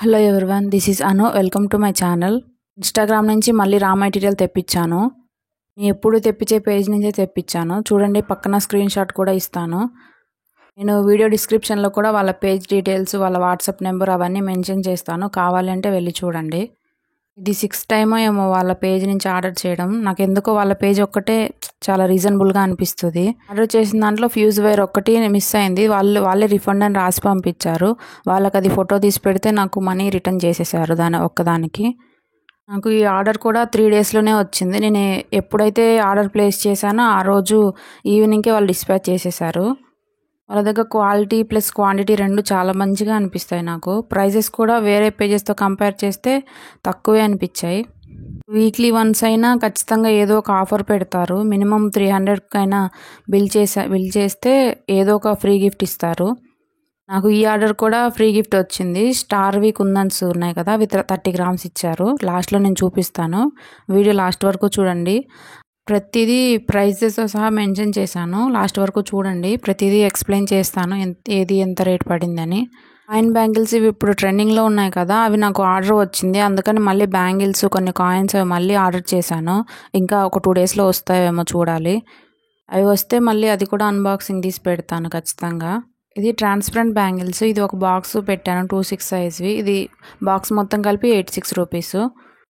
Hello everyone, this is Anu. Welcome to my channel. Instagram నుంచి మళ్ళీ raw material తెప్పించాను. నేను ఎప్పుడు తెప్పించే పేజ్ నుంచే తెప్పించాను. చూడండి, పక్కన స్క్రీన్ షాట్ కూడా ఇస్తాను. నేను వీడియో డిస్క్రిప్షన్లో కూడా వాళ్ళ పేజ్ డీటెయిల్స్, వాళ్ళ వాట్సాప్ నెంబర్ అవన్నీ మెన్షన్ చేస్తాను. కావాలంటే వెళ్ళి చూడండి. ఇది 6th టైమో ఏమో వాళ్ళ పేజ్ నుంచి ఆర్డర్ చేయడం. నాకు ఎందుకో వాళ్ళ పేజ్ ఒక్కటే చాలా రీజనబుల్గా అనిపిస్తుంది. ఆర్డర్ చేసిన దాంట్లో ఫ్యూజ్ వైర్ ఒక్కటి మిస్ అయింది. వాళ్ళే రిఫండ్ అని రాసి పంపించారు. వాళ్ళకి అది ఫోటో తీసి పెడితే నాకు మనీ రిటర్న్ చేసేసారు ఒక్కదానికి. నాకు ఈ ఆర్డర్ కూడా 3 డేస్లోనే వచ్చింది. నేను ఎప్పుడైతే ఆర్డర్ ప్లేస్ చేశానో ఆ రోజు ఈవినింగ్కే వాళ్ళు డిస్పాచ్ చేసేసారు. వాళ్ళ దగ్గర క్వాలిటీ ప్లస్ క్వాంటిటీ రెండు చాలా మంచిగా అనిపిస్తాయి నాకు. ప్రైజెస్ కూడా వేరే పేజెస్తో కంపేర్ చేస్తే తక్కువే అనిపించాయి. వీక్లీ వన్స్ అయినా ఖచ్చితంగా ఏదో ఒక ఆఫర్ పెడతారు. మినిమం 300కైనా బిల్ చేస్తే ఏదో ఒక ఫ్రీ గిఫ్ట్ ఇస్తారు. నాకు ఈ ఆర్డర్ కూడా ఫ్రీ గిఫ్ట్ వచ్చింది. స్టార్వి కుందన్స్ ఉన్నాయి కదా, అవి 30 గ్రామ్స్ ఇచ్చారు. లాస్ట్లో నేను చూపిస్తాను, వీడియో లాస్ట్ వరకు చూడండి. ప్రతిదీ ప్రైజెస్తో సహా మెన్షన్ చేశాను. లాస్ట్ వరకు చూడండి, ప్రతిదీ ఎక్స్ప్లెయిన్ చేస్తాను ఏది ఎంత రేట్ పడిందని. కాయిన్ బ్యాంగిల్స్ ఇవి ఇప్పుడు ట్రెండింగ్లో ఉన్నాయి కదా, అవి నాకు ఆర్డర్ వచ్చింది. అందుకని మళ్ళీ బ్యాంగిల్స్, కొన్ని కాయిన్స్ అవి మళ్ళీ ఆర్డర్ చేశాను. ఇంకా ఒక 2 డేస్లో వస్తాయేమో చూడాలి. అవి వస్తే మళ్ళీ అది కూడా అన్బాక్సింగ్ తీసి పెడతాను ఖచ్చితంగా. ఇది ట్రాన్స్పరెంట్ బ్యాంగిల్స్. ఇది ఒక బాక్స్ పెట్టాను 26 సైజ్వి. ఇది బాక్స్ మొత్తం కలిపి 86 రూపీస్.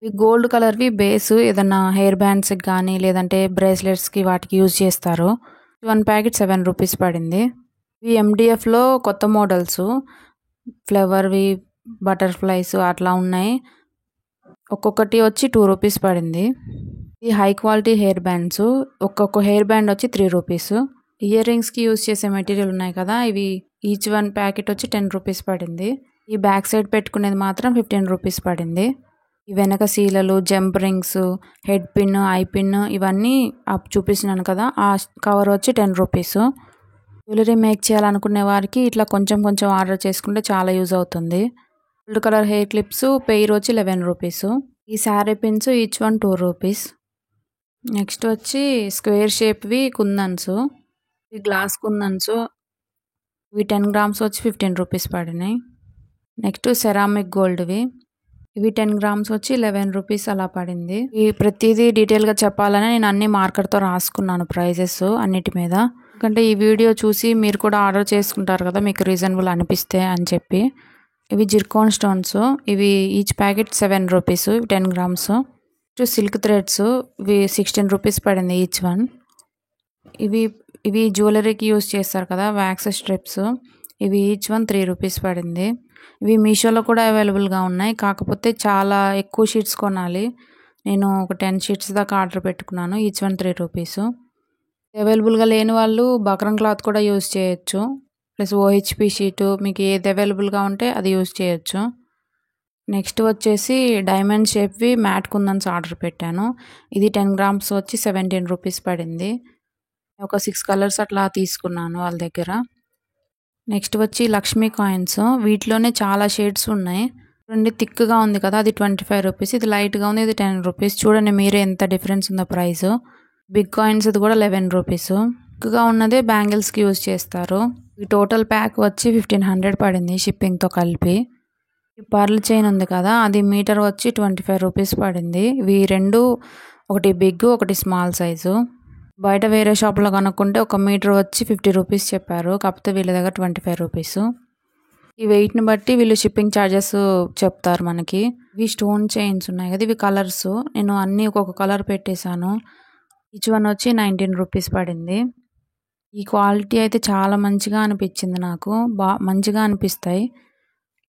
ఇవి గోల్డ్ కలర్వి బేస్ ఏదన్నా హెయిర్ బ్యాండ్స్కి కానీ లేదంటే బ్రేస్లెట్స్కి వాటికి యూజ్ చేస్తారు. 1 ప్యాకెట్ 7 రూపీస్ పడింది. ఇవి MDFలో కొత్త మోడల్స్, ఫ్లవర్వి, బటర్ఫ్లైస్ అట్లా ఉన్నాయి. ఒక్కొక్కటి వచ్చి 2 రూపీస్ పడింది. ఈ హై క్వాలిటీ హెయిర్ బ్యాండ్స్, ఒక్కొక్క హెయిర్ బ్యాండ్ వచ్చి 3 రూపీస్. ఇయర్ రింగ్స్కి యూజ్ చేసే మెటీరియల్ ఉన్నాయి కదా, ఇవి ఈచ్ 1 ప్యాకెట్ వచ్చి 10 రూపీస్ పడింది. ఈ బ్యాక్ సైడ్ పెట్టుకునేది మాత్రం 15 రూపీస్ పడింది. ఈ వెనక సీలలు, jump rings, head pin, eye pin ఇవన్నీ చూపిస్తున్నాను కదా, ఆ కవర్ వచ్చి 10 రూపీస్. జ్యువెలరీ మేక్ చేయాలనుకునే వారికి ఇట్లా కొంచెం కొంచెం ఆర్డర్ చేసుకుంటే చాలా యూజ్ అవుతుంది. Gold colour hair clips pair వచ్చి 11 రూపీస్. ఈ sari pins each 1 2 rupees. Next వచ్చి స్క్వేర్ షేప్వి కుందన్స్, ఈ గ్లాస్ కుందన్స్, ఇవి 10 గ్రామ్స్ వచ్చి 15 రూపీస్ పడినాయి. నెక్స్ట్ సెరామిక్ గోల్డ్వి, ఇవి 10 గ్రామ్స్ వచ్చి 11 రూపీస్ అలా పడింది. ఈ ప్రతిదీ డీటెయిల్గా చెప్పాలని నేను అన్ని మార్కర్తో రాసుకున్నాను ప్రైజెస్ అన్నిటి మీద. ఎందుకంటే ఈ వీడియో చూసి మీరు కూడా ఆర్డర్ చేసుకుంటారు కదా, మీకు రీజనబుల్ అనిపిస్తే అని చెప్పి. ఇవి జిర్కాన్ స్టోన్స్, ఇవి each packet 7 rupees, 10 grams. Silk threads, ఇవి 16 రూపీస్ పడింది ఈచ్ 1. ఇవి జ్యువెలరీకి యూజ్ చేస్తారు కదా, వ్యాక్స్ స్ట్రిప్స్, ఇవి ఈచ్ 1 3 రూపీస్ పడింది. ఇవి మీషోలో కూడా అవైలబుల్గా ఉన్నాయి, కాకపోతే చాలా ఎక్కువ షీట్స్ కొనాలి. నేను ఒక 10 షీట్స్ దాకా ఆర్డర్ పెట్టుకున్నాను. Each 1 3 rupees. అవైలబుల్గా లేని వాళ్ళు బక్రం క్లాత్ కూడా యూజ్ చేయొచ్చు, ప్లస్ OHP షీటు, మీకు ఏది అవైలబుల్గా ఉంటే అది యూజ్ చేయొచ్చు. నెక్స్ట్ వచ్చేసి డైమండ్ షేప్వి మ్యాట్ కుందన్స్ ఆర్డర్ పెట్టాను. ఇది 10 గ్రామ్స్ వచ్చి 17 రూపీస్ పడింది. ఒక 6 కలర్స్ అట్లా తీసుకున్నాను వాళ్ళ దగ్గర. నెక్స్ట్ వచ్చి లక్ష్మీ కాయిన్స్, వీటిలోనే చాలా షేడ్స్ ఉన్నాయి. చూడండి, థిక్గా ఉంది కదా, అది 25 రూపీస్. ఇది లైట్గా ఉంది, ఇది 10 రూపీస్. చూడండి మీరే ఎంత డిఫరెన్స్ ఉందో ప్రైస్. బిగ్ కాయిన్స్ ఇది కూడా 11 రూపీస్. థిక్గా ఉన్నదే బ్యాంగిల్స్కి యూజ్ చేస్తారు. ఈ టోటల్ ప్యాక్ వచ్చి 1500 పడింది షిప్పింగ్తో కలిపి. ఈ పర్ల్ చైన్ ఉంది కదా, అది మీటర్ వచ్చి 25 రూపీస్ పడింది. ఇవి రెండు, ఒకటి బిగ్ ఒకటి స్మాల్ సైజు. బయట వేరే షాప్లో కనుక్కుంటే 1 మీటర్ వచ్చి 50 రూపీస్ చెప్పారు, కాకపోతే వీళ్ళ దగ్గర 25 రూపీస్. ఈ వెయిట్ని బట్టి వీళ్ళు షిప్పింగ్ ఛార్జెస్ చెప్తారు మనకి. ఇవి స్టోన్ చైన్స్ ఉన్నాయి కదా, ఇవి కలర్స్. నేను అన్నీ ఒక్కొక్క కలర్ పెట్టేశాను. ఈచ్ 1 వచ్చి 19 రూపీస్ పడింది. ఈ క్వాలిటీ అయితే చాలా మంచిగా అనిపించింది నాకు, మంచిగా అనిపిస్తాయి.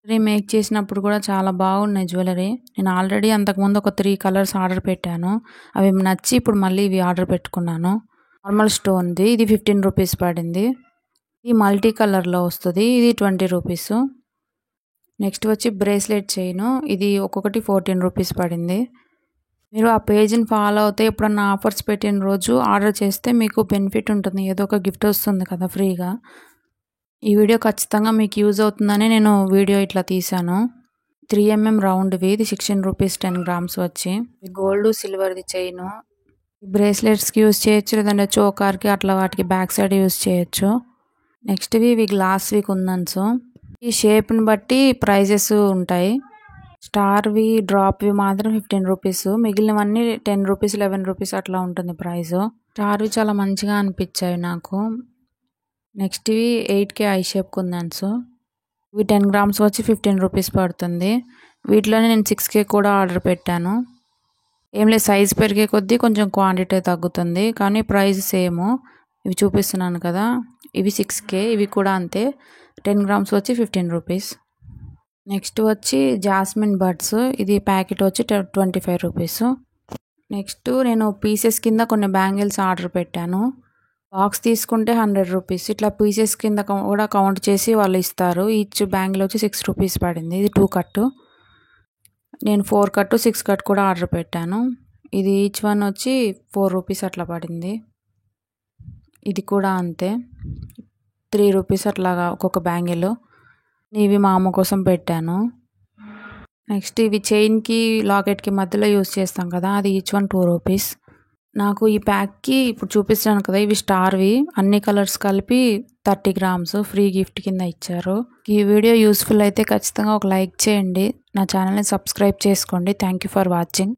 జ్యువెలరీ మేక్ చేసినప్పుడు కూడా చాలా బాగున్నాయి జ్యువెలరీ. నేను ఆల్రెడీ అంతకుముందు ఒక 3 కలర్స్ ఆర్డర్ పెట్టాను, అవి నచ్చి ఇప్పుడు మళ్ళీ ఇవి ఆర్డర్ పెట్టుకున్నాను. నార్మల్ స్టోన్ది ఇది 15 రూపీస్ పడింది. ఇది మల్టీ కలర్లో వస్తుంది, ఇది 20 రూపీస్. నెక్స్ట్ వచ్చి బ్రేస్లెట్ చైన్, ఇది ఒక్కొక్కటి 14 రూపీస్ పడింది. మీరు ఆ పేజ్ని ఫాలో అవుతే ఎప్పుడన్నా ఆఫర్స్ పెట్టిన రోజు ఆర్డర్ చేస్తే మీకు బెనిఫిట్ ఉంటుంది, ఏదో ఒక గిఫ్ట్ వస్తుంది కదా ఫ్రీగా. ఈ వీడియో ఖచ్చితంగా మీకు యూజ్ అవుతుందని నేను వీడియో ఇట్లా తీసాను. 3mm రౌండ్వి, ఇది 16 రూపీస్ 10 గ్రామ్స్ వచ్చి. గోల్డ్ సిల్వర్ది చైన్, బ్రేస్లెట్స్కి యూజ్ చేయొచ్చు, లేదంటే చోకార్కి అట్లా వాటికి బ్యాక్ సైడ్ యూజ్ చేయొచ్చు. నెక్స్ట్ ఇవి గ్లాస్వి కుందన్స్. ఈ షేప్ని బట్టి ప్రైజెస్ ఉంటాయి. స్టార్వి డ్రాప్వి మాత్రం 15 రూపీస్, మిగిలినవన్నీ 10 రూపీస్ 11 రూపీస్ అట్లా ఉంటుంది ప్రైస్. స్టార్వి చాలా మంచిగా అనిపించాయి నాకు. నెక్స్ట్ ఇవి 8K ఐ షేప్ కుందన్స్. ఇవి 10 గ్రామ్స్ వచ్చి 15 రూపీస్ పడుతుంది. వీటిలోనే నేను 6K కూడా ఆర్డర్ పెట్టాను. ఏం లేదు, సైజ్ పెరిగే కొద్దీ కొంచెం క్వాంటిటీ తగ్గుతుంది, కానీ ప్రైస్ సేమ్. ఇవి చూపిస్తున్నాను కదా, ఇవి 6K, ఇవి కూడా అంతే. 10 గ్రామ్స్ వచ్చి 15 రూపీస్. నెక్స్ట్ వచ్చి జాస్మిన్ బడ్స్, ఇది ప్యాకెట్ వచ్చి 25 రూపీస్. నెక్స్ట్ నేను పీసెస్ కింద కొన్ని బ్యాంగిల్స్ ఆర్డర్ పెట్టాను. బాక్స్ తీసుకుంటే 100 రూపీస్, ఇట్లా పీసెస్ కింద కూడా కౌంట్ చేసి వాళ్ళు ఇస్తారు. ఈచ్ బ్యాంగిల్ వచ్చి 6 రూపీస్ పడింది. ఇది 2 కట్, నేను 4 కట్ 6 కట్ కూడా ఆర్డర్ పెట్టాను. ఇది ఈచ్ వన్ వచ్చి 4 రూపీస్ అట్లా పడింది. ఇది కూడా అంతే, 3 రూపీస్ అట్లాగా ఒక్కొక్క బ్యాంగిల్. ఇవి మా అమ్మ కోసం పెట్టాను. నెక్స్ట్ ఇవి చైన్కి లాకెట్కి మధ్యలో యూస్ చేస్తాం కదా, అది ఈచ్ వన్ 2 రూపీస్. నాకు ఈ ప్యాక్కి ఇప్పుడు చూపిస్తాను కదా, ఇవి స్టార్వి, అన్ని కలర్స్ కలిపి 30 గ్రామ్స్ ఫ్రీ గిఫ్ట్ కింద ఇచ్చారు. ఈ వీడియో యూస్ఫుల్ అయితే ఖచ్చితంగా ఒక లైక్ చేయండి, నా ఛానల్ని సబ్స్క్రైబ్ చేసుకోండి. Thank you for watching.